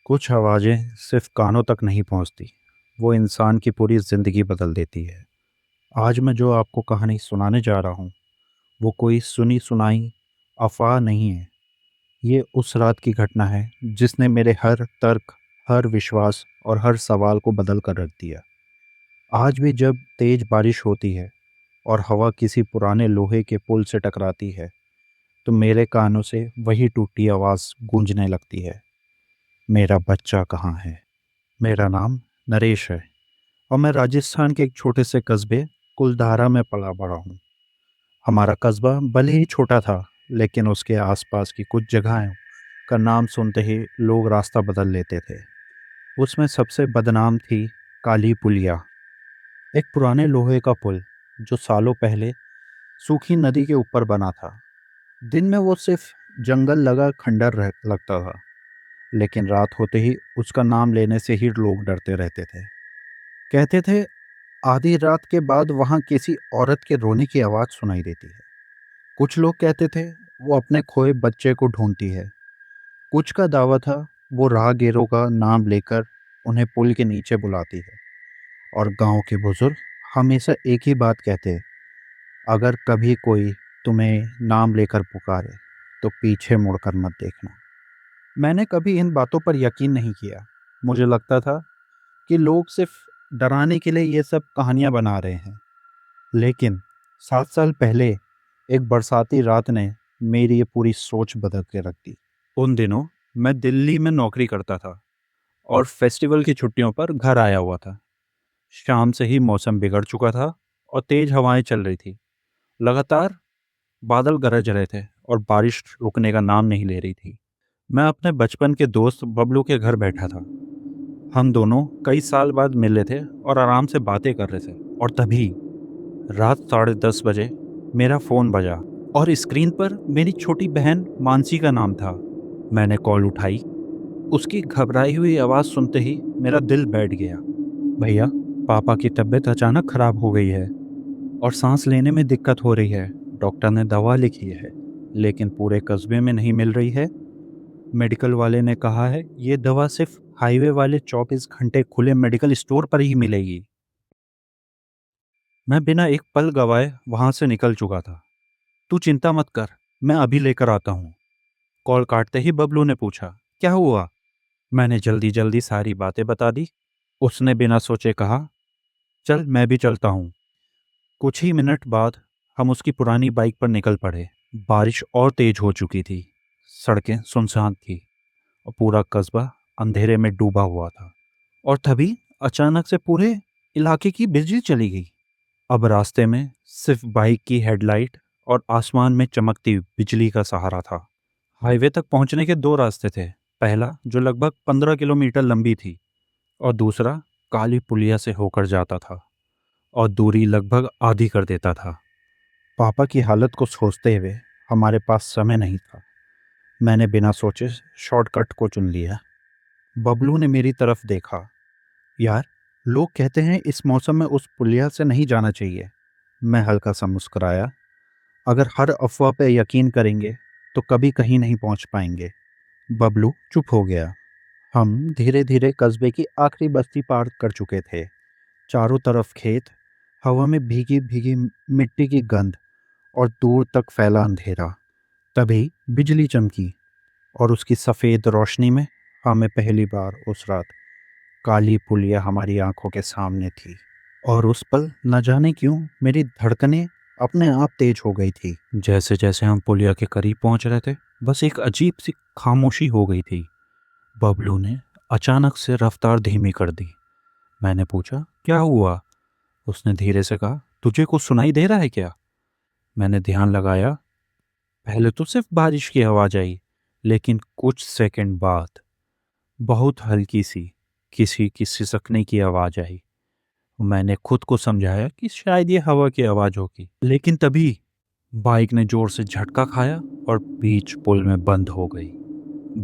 कुछ आवाज़ें सिर्फ कानों तक नहीं पहुंचती, वो इंसान की पूरी ज़िंदगी बदल देती है। आज मैं जो आपको कहानी सुनाने जा रहा हूँ, वो कोई सुनी सुनाई अफवाह नहीं है। ये उस रात की घटना है जिसने मेरे हर तर्क, हर विश्वास और हर सवाल को बदल कर रख दिया। आज भी जब तेज़ बारिश होती है और हवा किसी पुराने लोहे के पुल से टकराती है, तो मेरे कानों से वही टूटी आवाज़ गूंजने लगती है। मेरा बच्चा कहाँ है? मेरा नाम नरेश है और मैं राजस्थान के एक छोटे से कस्बे कुलधारा में पला बड़ा हूँ। हमारा कस्बा भले ही छोटा था, लेकिन उसके आसपास की कुछ जगहें का नाम सुनते ही लोग रास्ता बदल लेते थे। उसमें सबसे बदनाम थी काली पुलिया, एक पुराने लोहे का पुल जो सालों पहले सूखी नदी के ऊपर बना था। दिन में वो सिर्फ जंगल लगा खंडर लगता था, लेकिन रात होते ही उसका नाम लेने से ही लोग डरते रहते थे। कहते थे आधी रात के बाद वहां किसी औरत के रोने की आवाज सुनाई देती है। कुछ लोग कहते थे वो अपने खोए बच्चे को ढूंढती है। कुछ का दावा था वो राहगीरों का नाम लेकर उन्हें पुल के नीचे बुलाती है। और गांव के बुजुर्ग हमेशा एक ही बात कहते, अगर कभी कोई तुम्हें नाम लेकर पुकारे तो पीछे मुड़कर मत देखना। मैंने कभी इन बातों पर यकीन नहीं किया। मुझे लगता था कि लोग सिर्फ डराने के लिए ये सब कहानियां बना रहे हैं। लेकिन 7 साल पहले एक बरसाती रात ने मेरी ये पूरी सोच बदल के रख दी। उन दिनों मैं दिल्ली में नौकरी करता था और फेस्टिवल की छुट्टियों पर घर आया हुआ था। शाम से ही मौसम बिगड़ चुका था और तेज हवाएं चल रही थी। लगातार बादल गरज रहे थे और बारिश रुकने का नाम नहीं ले रही थी। मैं अपने बचपन के दोस्त बबलू के घर बैठा था। हम दोनों कई साल बाद मिले थे और आराम से बातें कर रहे थे। और तभी रात 10:30 बजे मेरा फ़ोन बजा और स्क्रीन पर मेरी छोटी बहन मानसी का नाम था। मैंने कॉल उठाई। उसकी घबराई हुई आवाज़ सुनते ही मेरा दिल बैठ गया। भैया, पापा की तबीयत अचानक खराब हो गई है और सांस लेने में दिक्कत हो रही है। डॉक्टर ने दवा लिखी है, लेकिन पूरे कस्बे में नहीं मिल रही है। मेडिकल वाले ने कहा है ये दवा सिर्फ हाईवे वाले 24 घंटे खुले मेडिकल स्टोर पर ही मिलेगी। मैं बिना एक पल गवाए वहां से निकल चुका था। तू चिंता मत कर, मैं अभी लेकर आता हूँ। कॉल काटते ही बबलू ने पूछा, क्या हुआ? मैंने जल्दी जल्दी सारी बातें बता दी। उसने बिना सोचे कहा, चल मैं भी चलता हूँ। कुछ ही मिनट बाद हम उसकी पुरानी बाइक पर निकल पड़े। बारिश और तेज हो चुकी थी। सड़कें सुनसान थी और पूरा कस्बा अंधेरे में डूबा हुआ था। और तभी अचानक से पूरे इलाके की बिजली चली गई। अब रास्ते में सिर्फ बाइक की हेडलाइट और आसमान में चमकती बिजली का सहारा था। हाईवे तक पहुंचने के दो रास्ते थे। पहला जो लगभग 15 किलोमीटर लंबी थी और दूसरा काली पुलिया से होकर जाता था और दूरी लगभग आधी कर देता था। पापा की हालत को सोचते हुए हमारे पास समय नहीं था। मैंने बिना सोचे शॉर्टकट को चुन लिया। बबलू ने मेरी तरफ देखा। यार, लोग कहते हैं इस मौसम में उस पुलिया से नहीं जाना चाहिए। मैं हल्का सा मुस्कुराया। अगर हर अफवाह पे यकीन करेंगे तो कभी कहीं नहीं पहुंच पाएंगे। बबलू चुप हो गया। हम धीरे धीरे कस्बे की आखिरी बस्ती पार कर चुके थे। चारों तरफ खेत, हवा में भीगी भीगी मिट्टी की गंध और दूर तक फैला अंधेरा। तभी बिजली चमकी और उसकी सफ़ेद रोशनी में हमें पहली बार उस रात काली पुलिया हमारी आंखों के सामने थी। और उस पल न जाने क्यों मेरी धड़कनें अपने आप तेज हो गई थी। जैसे जैसे हम पुलिया के करीब पहुंच रहे थे, बस एक अजीब सी खामोशी हो गई थी। बबलू ने अचानक से रफ्तार धीमी कर दी। मैंने पूछा, क्या हुआ? उसने धीरे से कहा, तुझे कुछ सुनाई दे रहा है क्या? मैंने ध्यान लगाया। पहले तो सिर्फ बारिश की आवाज आई, लेकिन कुछ सेकंड बाद बहुत हल्की सी किसी की सिसकने की आवाज आई। मैंने खुद को समझाया कि शायद ये हवा की आवाज होगी, लेकिन तभी बाइक ने जोर से झटका खाया और बीच पुल में बंद हो गई।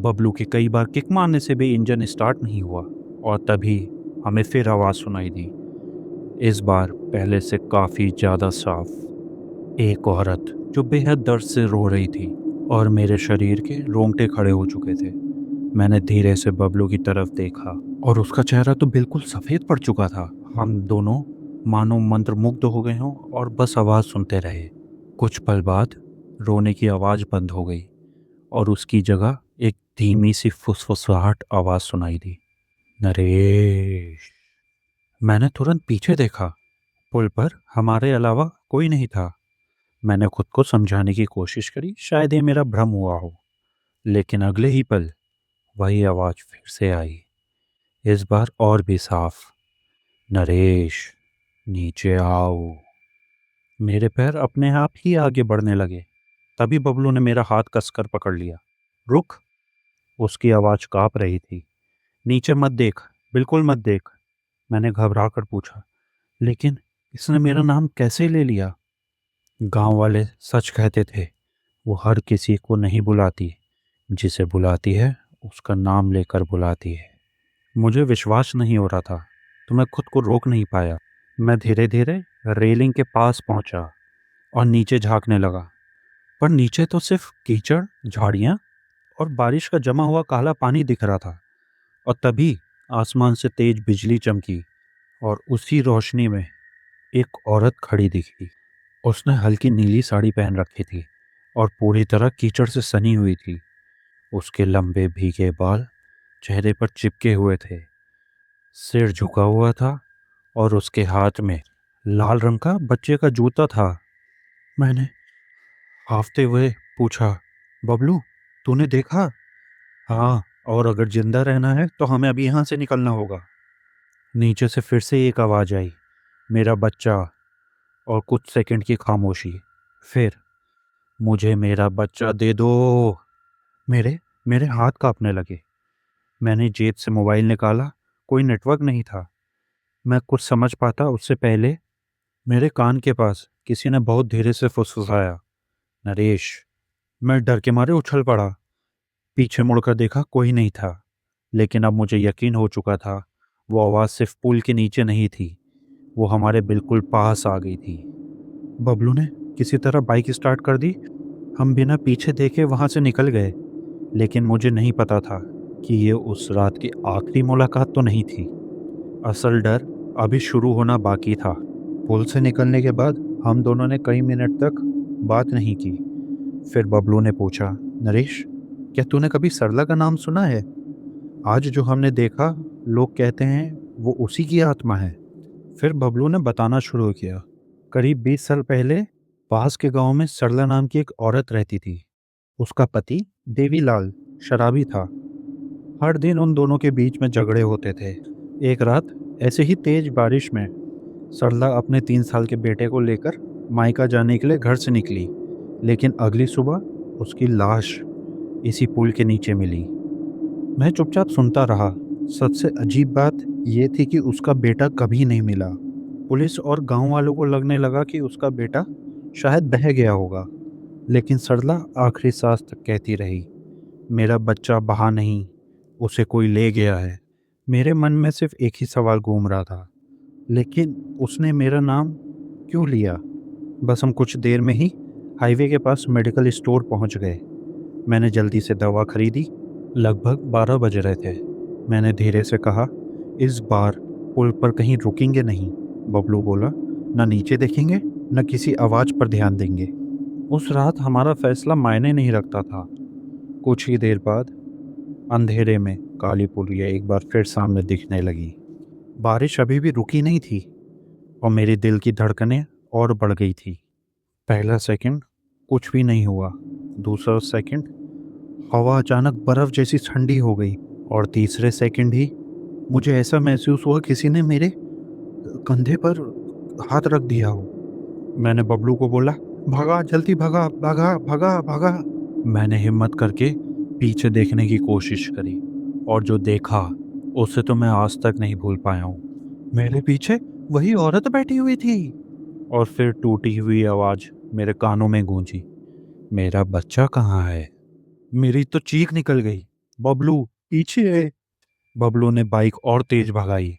बबलू के कई बार किक मारने से भी इंजन स्टार्ट नहीं हुआ और तभी हमें फिर आवाज सुनाई दी। इस बार पहले से काफी ज्यादा साफ। एक औरत जो बेहद दर्द से रो रही थी और मेरे शरीर के रोंगटे खड़े हो चुके थे। मैंने धीरे से बबलू की तरफ देखा और उसका चेहरा तो बिल्कुल सफ़ेद पड़ चुका था। हम दोनों मानो मंत्रमुग्ध हो गए हों और बस आवाज़ सुनते रहे। कुछ पल बाद रोने की आवाज़ बंद हो गई और उसकी जगह एक धीमी सी फुसफुसाहट आवाज़ सुनाई दी। नरेश। मैंने तुरंत पीछे देखा। पुल पर हमारे अलावा कोई नहीं था। मैंने खुद को समझाने की कोशिश करी, शायद ये मेरा भ्रम हुआ हो। लेकिन अगले ही पल वही आवाज़ फिर से आई, इस बार और भी साफ। नरेश, नीचे आओ। मेरे पैर अपने आप ही आगे बढ़ने लगे। तभी बबलू ने मेरा हाथ कसकर पकड़ लिया। रुक। उसकी आवाज़ काँप रही थी। नीचे मत देख, बिल्कुल मत देख। मैंने घबरा कर पूछा, लेकिन इसने मेरा नाम कैसे ले लिया? गांव वाले सच कहते थे, वो हर किसी को नहीं बुलाती, जिसे बुलाती है उसका नाम लेकर बुलाती है। मुझे विश्वास नहीं हो रहा था, तो मैं खुद को रोक नहीं पाया। मैं धीरे धीरे रेलिंग के पास पहुंचा और नीचे झांकने लगा। पर नीचे तो सिर्फ कीचड़, झाड़ियाँ और बारिश का जमा हुआ काला पानी दिख रहा था। और तभी आसमान से तेज बिजली चमकी और उसी रोशनी में एक औरत खड़ी दिखी। उसने हल्की नीली साड़ी पहन रखी थी और पूरी तरह कीचड़ से सनी हुई थी। उसके लंबे भीगे बाल चेहरे पर चिपके हुए थे, सिर झुका हुआ था और उसके हाथ में लाल रंग का बच्चे का जूता था। मैंने हाफते हुए पूछा, बबलू, तूने देखा? हाँ, और अगर जिंदा रहना है तो हमें अभी यहाँ से निकलना होगा। नीचे से फिर से एक आवाज़ आई, मेरा बच्चा। और कुछ सेकंड की खामोशी। फिर, मुझे मेरा बच्चा दे दो। मेरे मेरे हाथ कांपने लगे। मैंने जेब से मोबाइल निकाला। कोई नेटवर्क नहीं था। मैं कुछ समझ पाता उससे पहले मेरे कान के पास किसी ने बहुत धीरे से फुसफुसाया, नरेश। मैं डर के मारे उछल पड़ा। पीछे मुड़कर देखा, कोई नहीं था। लेकिन अब मुझे यकीन हो चुका था, वो आवाज़ सिर्फ पुल के नीचे नहीं थी, वो हमारे बिल्कुल पास आ गई थी। बबलू ने किसी तरह बाइक स्टार्ट कर दी। हम बिना पीछे देखे वहाँ से निकल गए। लेकिन मुझे नहीं पता था कि ये उस रात की आखिरी मुलाकात तो नहीं थी। असल डर अभी शुरू होना बाकी था। पुल से निकलने के बाद हम दोनों ने कई मिनट तक बात नहीं की। फिर बबलू ने पूछा, नरेश, क्या तूने कभी सरला का नाम सुना है? आज जो हमने देखा, लोग कहते हैं वो उसी की आत्मा है। फिर बबलू ने बताना शुरू किया। करीब 20 साल पहले पास के गांव में सरला नाम की एक औरत रहती थी। उसका पति देवीलाल शराबी था। हर दिन उन दोनों के बीच में झगड़े होते थे। एक रात ऐसे ही तेज बारिश में सरला अपने 3 साल के बेटे को लेकर मायका जाने के लिए घर से निकली। लेकिन अगली सुबह उसकी लाश इसी पुल के नीचे मिली। मैं चुपचाप सुनता रहा। सबसे अजीब बात यह थी कि उसका बेटा कभी नहीं मिला। पुलिस और गांव वालों को लगने लगा कि उसका बेटा शायद बह गया होगा। लेकिन सरला आखिरी सांस तक कहती रही, मेरा बच्चा बहा नहीं, उसे कोई ले गया है। मेरे मन में सिर्फ एक ही सवाल घूम रहा था, लेकिन उसने मेरा नाम क्यों लिया? बस हम कुछ देर में ही हाईवे के पास मेडिकल स्टोर पहुंच गए। मैंने जल्दी से दवा खरीदी। लगभग 12 बज रहे थे। मैंने धीरे से कहा, इस बार पुल पर कहीं रुकेंगे नहीं। बबलू बोला, न नीचे देखेंगे न किसी आवाज़ पर ध्यान देंगे। उस रात हमारा फैसला मायने नहीं रखता था। कुछ ही देर बाद अंधेरे में काली पुलिया एक बार फिर सामने दिखने लगी। बारिश अभी भी रुकी नहीं थी और मेरे दिल की धड़कनें और बढ़ गई थी। पहला सेकंड कुछ भी नहीं हुआ। दूसरा सेकंड हवा अचानक बर्फ जैसी ठंडी हो गई और तीसरे सेकंड ही मुझे ऐसा महसूस हुआ किसी ने मेरे कंधे पर हाथ रख दिया हो। मैंने बबलू को बोला, भागा, जल्दी भागा, भागा, भागा, भागा। मैंने हिम्मत करके पीछे देखने की कोशिश करी और जो देखा उसे तो मैं आज तक नहीं भूल पाया हूँ। मेरे पीछे वही औरत बैठी हुई थी। और फिर टूटी हुई आवाज़ मेरे कानों में गूंजी, मेरा बच्चा कहाँ है? मेरी तो चीख निकल गई, बबलू पीछे है। बबलू ने बाइक और तेज भगाई।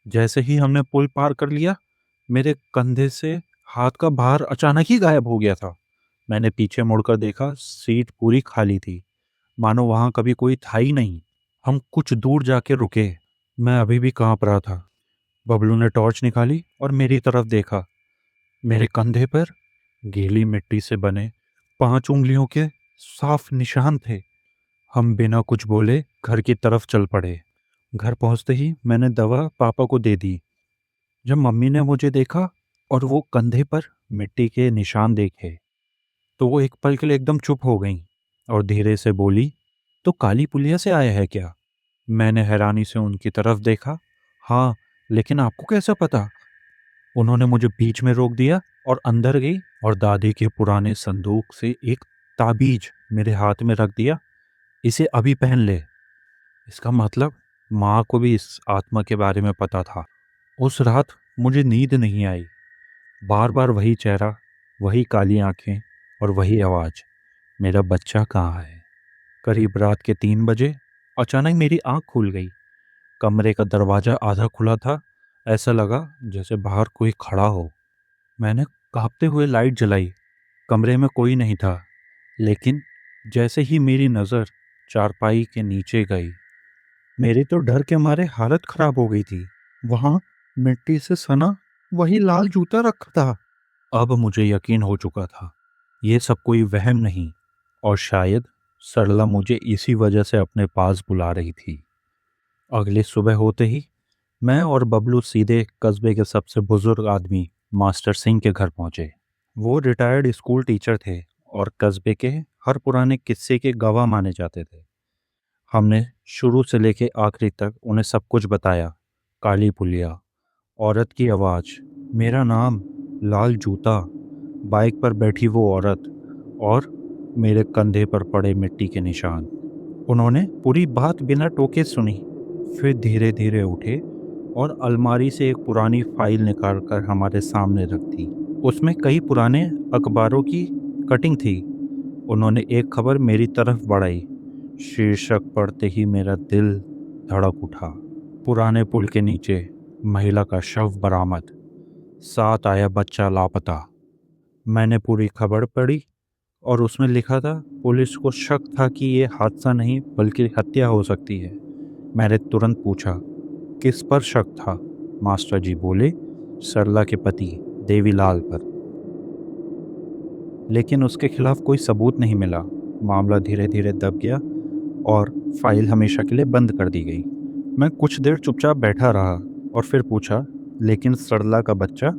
जैसे ही हमने पुल पार कर लिया, मेरे कंधे से हाथ का भार अचानक ही गायब हो गया था। मैंने पीछे मुड़कर देखा, सीट पूरी खाली थी, मानो वहां कभी कोई था ही नहीं। हम कुछ दूर जाके रुके। मैं अभी भी कांप रहा था। बबलू ने टॉर्च निकाली और मेरी तरफ देखा। मेरे कंधे पर गीली मिट्टी से बने 5 उंगलियों के साफ निशान थे। हम बिना कुछ बोले घर की तरफ चल पड़े। घर पहुंचते ही मैंने दवा पापा को दे दी। जब मम्मी ने मुझे देखा और वो कंधे पर मिट्टी के निशान देखे, तो वो एक पल के लिए एकदम चुप हो गईं और धीरे से बोली, तो काली पुलिया से आया है क्या? मैंने हैरानी से उनकी तरफ देखा। हाँ, लेकिन आपको कैसे पता? उन्होंने मुझे बीच में रोक दिया और अंदर गई और दादी के पुराने संदूक से एक ताबीज मेरे हाथ में रख दिया। इसे अभी पहन ले। इसका मतलब माँ को भी इस आत्मा के बारे में पता था। उस रात मुझे नींद नहीं आई। बार बार वही चेहरा, वही काली आंखें और वही आवाज, मेरा बच्चा कहाँ है? करीब रात के 3 बजे अचानक मेरी आंख खुल गई। कमरे का दरवाजा आधा खुला था। ऐसा लगा जैसे बाहर कोई खड़ा हो। मैंने कांपते हुए लाइट जलाई। कमरे में कोई नहीं था, लेकिन जैसे ही मेरी नज़र चारपाई के नीचे गई, मेरी तो डर के मारे हालत खराब हो गई थी। वहां मिट्टी से सना वही लाल जूता रखा था। अब मुझे यकीन हो चुका था, ये सब कोई वहम नहीं, और शायद सरला मुझे इसी वजह से अपने पास बुला रही थी। अगली सुबह होते ही मैं और बबलू सीधे कस्बे के सबसे बुजुर्ग आदमी मास्टर सिंह के घर पहुंचे। वो रिटायर्ड स्कूल टीचर थे और कस्बे के हर पुराने किस्से के गवाह माने जाते थे। हमने शुरू से लेके आखिरी तक उन्हें सब कुछ बताया। काली पुलिया, औरत की आवाज़, मेरा नाम, लाल जूता, बाइक पर बैठी वो औरत और मेरे कंधे पर पड़े मिट्टी के निशान। उन्होंने पूरी बात बिना टोके सुनी, फिर धीरे धीरे उठे और अलमारी से एक पुरानी फाइल निकालकर हमारे सामने रख दी। उसमें कई पुराने अखबारों की कटिंग थी। उन्होंने एक खबर मेरी तरफ बढ़ाई। शीर्षक पढ़ते ही मेरा दिल धड़क उठा। पुराने पुल के नीचे महिला का शव बरामद, साथ आया बच्चा लापता। मैंने पूरी खबर पढ़ी और उसमें लिखा था पुलिस को शक था कि ये हादसा नहीं बल्कि हत्या हो सकती है। मैंने तुरंत पूछा, किस पर शक था? मास्टर जी बोले, सरला के पति देवीलाल पर, लेकिन उसके खिलाफ कोई सबूत नहीं मिला। मामला धीरे धीरे दब गया और फाइल हमेशा के लिए बंद कर दी गई। मैं कुछ देर चुपचाप बैठा रहा और फिर पूछा, लेकिन सरला का बच्चा?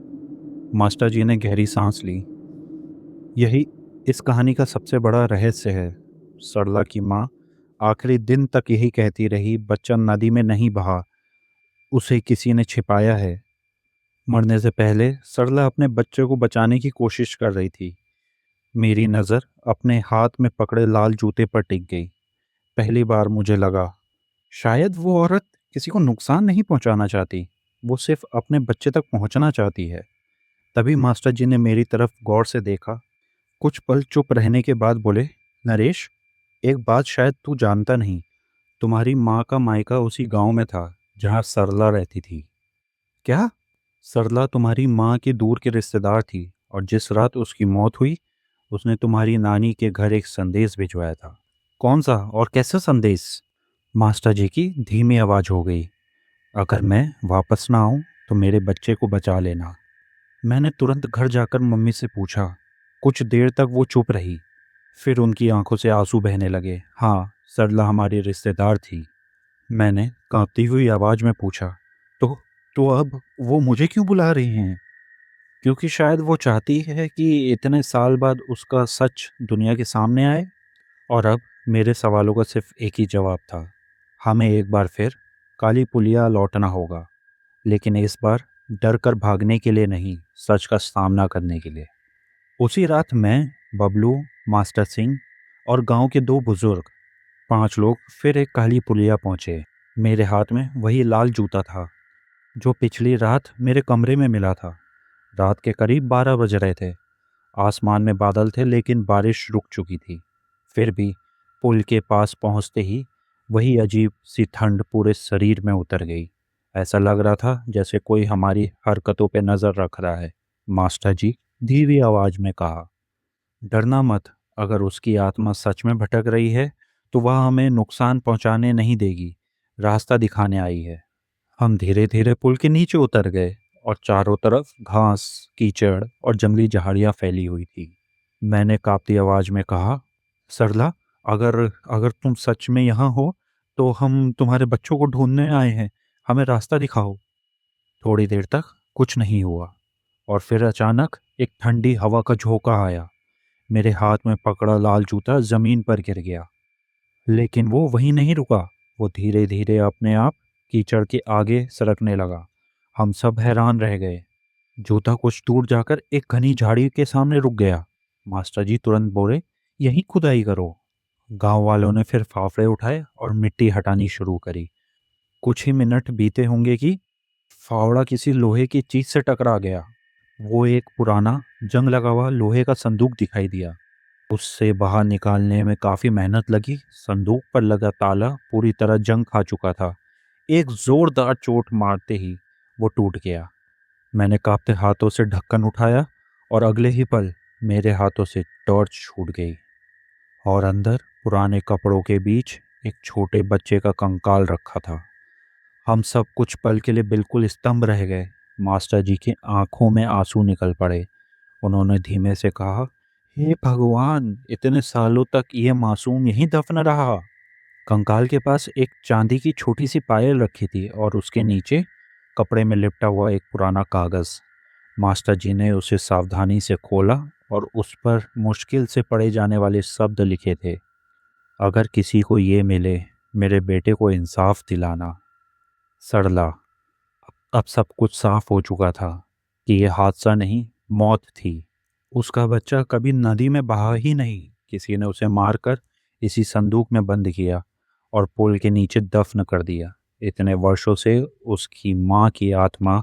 मास्टर जी ने गहरी सांस ली। यही इस कहानी का सबसे बड़ा रहस्य है। सरला की माँ आखिरी दिन तक यही कहती रही, बच्चा नदी में नहीं बहा, उसे किसी ने छिपाया है। मरने से पहले सरला अपने बच्चे को बचाने की कोशिश कर रही थी। मेरी नज़र अपने हाथ में पकड़े लाल जूते पर टिक गई। पहली बार मुझे लगा, शायद वो औरत किसी को नुकसान नहीं पहुंचाना चाहती, वो सिर्फ अपने बच्चे तक पहुंचना चाहती है। तभी मास्टर जी ने मेरी तरफ गौर से देखा। कुछ पल चुप रहने के बाद बोले, नरेश, एक बात शायद तू जानता नहीं, तुम्हारी माँ का मायका उसी गांव में था जहाँ सरला रहती थी। क्या? सरला तुम्हारी माँ की दूर की रिश्तेदार थी और जिस रात उसकी मौत हुई, उसने तुम्हारी नानी के घर एक संदेश भिजवाया था। कौन सा और कैसा संदेश? मास्टर जी की धीमी आवाज हो गई, अगर मैं वापस ना आऊं तो मेरे बच्चे को बचा लेना। मैंने तुरंत घर जाकर मम्मी से पूछा। कुछ देर तक वो चुप रही, फिर उनकी आंखों से आंसू बहने लगे। हाँ, सरला हमारी रिश्तेदार थी। मैंने कांपती हुई आवाज में पूछा, तो तो अब वो मुझे क्यों बुला रही हैं? क्योंकि शायद वो चाहती है कि इतने साल बाद उसका सच दुनिया के सामने आए। और अब मेरे सवालों का सिर्फ एक ही जवाब था, हमें एक बार फिर काली पुलिया लौटना होगा, लेकिन इस बार डर कर भागने के लिए नहीं, सच का सामना करने के लिए। उसी रात मैं, बबलू, मास्टर सिंह और गांव के 2 बुजुर्ग, 5 लोग फिर एक काली पुलिया पहुंचे। मेरे हाथ में वही लाल जूता था जो पिछली रात मेरे कमरे में मिला था। रात के करीब 12 बज रहे थे। आसमान में बादल थे लेकिन बारिश रुक चुकी थी। फिर भी पुल के पास पहुंचते ही वही अजीब सी ठंड पूरे शरीर में उतर गई। ऐसा लग रहा था जैसे कोई हमारी हरकतों पे नज़र रख रहा है। मास्टर जी धीमी आवाज में कहा, डरना मत, अगर उसकी आत्मा सच में भटक रही है तो वह हमें नुकसान पहुंचाने नहीं देगी, रास्ता दिखाने आई है। हम धीरे धीरे पुल के नीचे उतर गए और चारों तरफ घास, कीचड़ और जंगली झाड़ियां फैली हुई थी। मैंने कांपती आवाज में कहा, सरला, अगर अगर तुम सच में यहाँ हो तो हम तुम्हारे बच्चों को ढूंढने आए हैं, हमें रास्ता दिखाओ। थोड़ी देर तक कुछ नहीं हुआ और फिर अचानक एक ठंडी हवा का झोंका आया। मेरे हाथ में पकड़ा लाल जूता जमीन पर गिर गया, लेकिन वो वहीं नहीं रुका। वो धीरे धीरे अपने आप कीचड़ के आगे सरकने लगा। हम सब हैरान रह गए। जूता कुछ दूर जाकर एक घनी झाड़ी के सामने रुक गया। मास्टर जी तुरंत बोले, यहीं खुदाई करो। गांव वालों ने फिर फावड़े उठाए और मिट्टी हटानी शुरू करी। कुछ ही मिनट बीते होंगे कि फावड़ा किसी लोहे की चीज से टकरा गया। वो एक पुराना जंग लगा हुआ लोहे का संदूक दिखाई दिया। उससे बाहर निकालने में काफी मेहनत लगी। संदूक पर लगा ताला पूरी तरह जंग खा चुका था। एक जोरदार चोट मारते ही वो टूट गया। मैंने कांपते हाथों से ढक्कन उठाया और अगले ही पल मेरे हाथों से टॉर्च छूट गई और अंदर पुराने कपड़ों के बीच एक छोटे बच्चे का कंकाल रखा था। हम सब कुछ पल के लिए बिल्कुल स्तंभ रह गए। मास्टर जी की आंखों में आंसू निकल पड़े। उन्होंने धीमे से कहा, हे भगवान, इतने सालों तक ये मासूम यहीं दफन रहा। कंकाल के पास एक चांदी की छोटी सी पायल रखी थी और उसके नीचे कपड़े में लिपटा हुआ एक पुराना कागज। मास्टर जी ने उसे सावधानी से खोला और उस पर मुश्किल से पढ़े जाने वाले शब्द लिखे थे, अगर किसी को ये मिले, मेरे बेटे को इंसाफ दिलाना। सरला। अब सब कुछ साफ हो चुका था कि यह हादसा नहीं, मौत थी। उसका बच्चा कभी नदी में बहा ही नहीं। किसी ने उसे मारकर इसी संदूक में बंद किया और पुल के नीचे दफन कर दिया। इतने वर्षों से उसकी माँ की आत्मा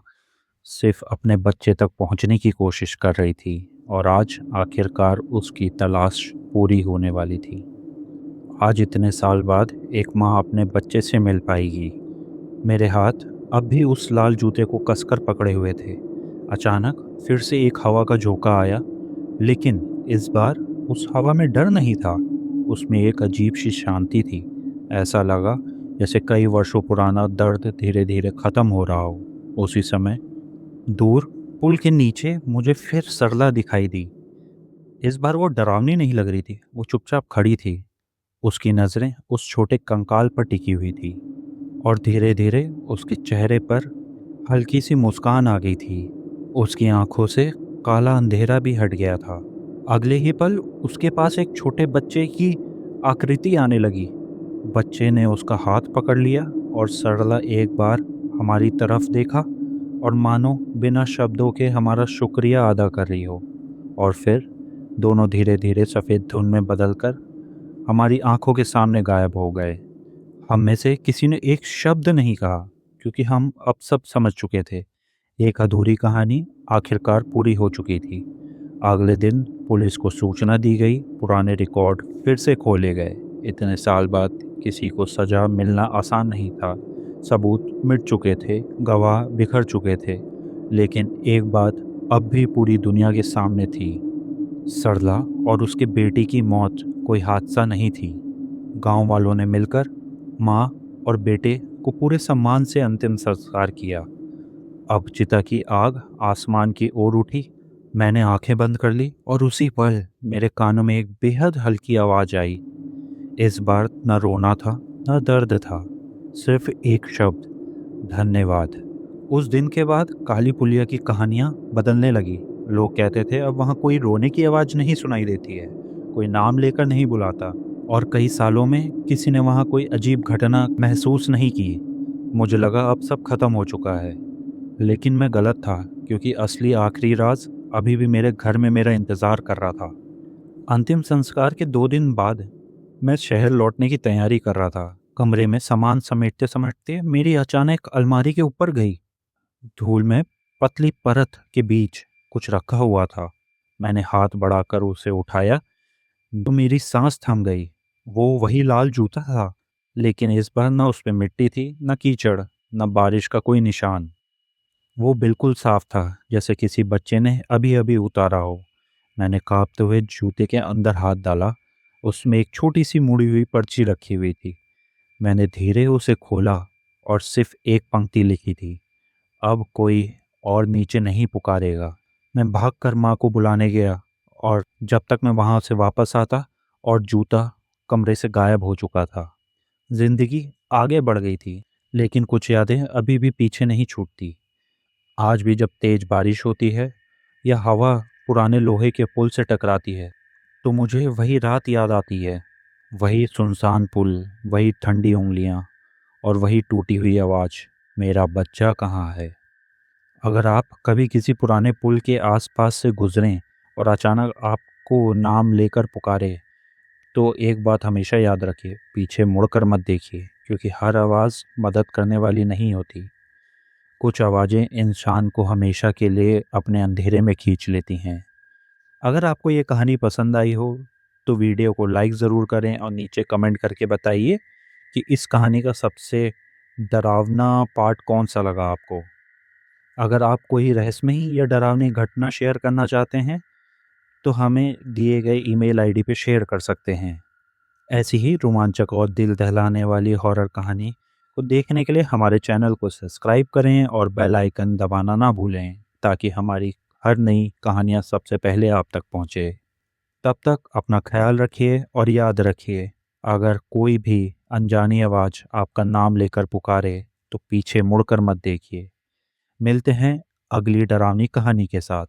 सिर्फ अपने बच्चे तक पहुंचने की कोशिश कर रही थी और आज आखिरकार उसकी तलाश पूरी होने वाली थी। आज इतने साल बाद एक माँ अपने बच्चे से मिल पाएगी। मेरे हाथ अब भी उस लाल जूते को कसकर पकड़े हुए थे। अचानक फिर से एक हवा का झोंका आया, लेकिन इस बार उस हवा में डर नहीं था। उसमें एक अजीब सी शांति थी। ऐसा लगा जैसे कई वर्षों पुराना दर्द धीरे धीरे खत्म हो रहा हो। उसी समय दूर पुल के नीचे मुझे फिर सरला दिखाई दी। इस बार वो डरावनी नहीं लग रही थी। वो चुपचाप खड़ी थी। उसकी नज़रें उस छोटे कंकाल पर टिकी हुई थी और धीरे धीरे उसके चेहरे पर हल्की सी मुस्कान आ गई थी। उसकी आंखों से काला अंधेरा भी हट गया था। अगले ही पल उसके पास एक छोटे बच्चे की आकृति आने लगी। बच्चे ने उसका हाथ पकड़ लिया और सरला एक बार हमारी तरफ देखा और मानो बिना शब्दों के हमारा शुक्रिया अदा कर रही हो। और फिर दोनों धीरे धीरे सफ़ेद धुन में बदलकर हमारी आंखों के सामने गायब हो गए। हम में से किसी ने एक शब्द नहीं कहा, क्योंकि हम अब सब समझ चुके थे। एक अधूरी कहानी आखिरकार पूरी हो चुकी थी। अगले दिन पुलिस को सूचना दी गई। पुराने रिकॉर्ड फिर से खोले गए। इतने साल बाद किसी को सज़ा मिलना आसान नहीं था। सबूत मिट चुके थे, गवाह बिखर चुके थे, लेकिन एक बात अब भी पूरी दुनिया के सामने थी। सरला और उसके बेटी की मौत कोई हादसा नहीं थी। गांव वालों ने मिलकर माँ और बेटे को पूरे सम्मान से अंतिम संस्कार किया। अब चिता की आग आसमान की ओर उठी। मैंने आंखें बंद कर ली और उसी पल मेरे कानों में एक बेहद हल्की आवाज़ आई। इस बार न रोना था, न दर्द था, सिर्फ एक शब्द, धन्यवाद। उस दिन के बाद काली पुलिया की कहानियाँ बदलने लगी। लोग कहते थे अब वहाँ कोई रोने की आवाज़ नहीं सुनाई देती है, कोई नाम लेकर नहीं बुलाता, और कई सालों में किसी ने वहाँ कोई अजीब घटना महसूस नहीं की। मुझे लगा अब सब खत्म हो चुका है, लेकिन मैं गलत था, क्योंकि असली आखिरी राज अभी भी मेरे घर में मेरा इंतज़ार कर रहा था। अंतिम संस्कार के 2 दिन बाद मैं शहर लौटने की तैयारी कर रहा था। कमरे में सामान समेटते समेटते मेरी अचानक अलमारी के ऊपर गई। धूल में पतली परत के बीच कुछ रखा हुआ था। मैंने हाथ बढ़ाकर उसे उठाया तो मेरी सांस थम गई। वो वही लाल जूता था, लेकिन इस बार न उस पे मिट्टी थी, न कीचड़, न बारिश का कोई निशान। वो बिल्कुल साफ था, जैसे किसी बच्चे ने अभी अभी उतारा हो। मैंने कांपते हुए जूते के अंदर हाथ डाला। उसमें एक छोटी सी मुड़ी हुई पर्ची रखी हुई थी। मैंने धीरे उसे खोला और सिर्फ एक पंक्ति लिखी थी, अब कोई और नीचे नहीं पुकारेगा। मैं भागकर माँ को बुलाने गया और जब तक मैं वहाँ से वापस आता और जूता कमरे से गायब हो चुका था। जिंदगी आगे बढ़ गई थी, लेकिन कुछ यादें अभी भी पीछे नहीं छूटती। आज भी जब तेज बारिश होती है या हवा पुराने लोहे के पुल से टकराती है, तो मुझे वही रात याद आती है। वही सुनसान पुल, वही ठंडी उंगलियां और वही टूटी हुई आवाज़, मेरा बच्चा कहाँ है। अगर आप कभी किसी पुराने पुल के आसपास से गुजरें और अचानक आपको नाम लेकर पुकारे, तो एक बात हमेशा याद रखिए, पीछे मुड़कर मत देखिए, क्योंकि हर आवाज़ मदद करने वाली नहीं होती। कुछ आवाज़ें इंसान को हमेशा के लिए अपने अंधेरे में खींच लेती हैं। अगर आपको ये कहानी पसंद आई हो तो वीडियो को लाइक ज़रूर करें और नीचे कमेंट करके बताइए कि इस कहानी का सबसे डरावना पार्ट कौन सा लगा आपको। अगर आप कोई रहस्यमयी या डरावनी घटना शेयर करना चाहते हैं तो हमें दिए गए ईमेल आईडी पे शेयर कर सकते हैं। ऐसी ही रोमांचक और दिल दहलाने वाली हॉरर कहानी को देखने के लिए हमारे चैनल को सब्सक्राइब करें और बेल आइकन दबाना ना भूलें, ताकि हमारी हर नई कहानियाँ सबसे पहले आप तक पहुँचे। तब तक अपना ख्याल रखिए और याद रखिए, अगर कोई भी अनजानी आवाज़ आपका नाम लेकर पुकारे तो पीछे मुड़कर मत देखिए। मिलते हैं अगली डरावनी कहानी के साथ।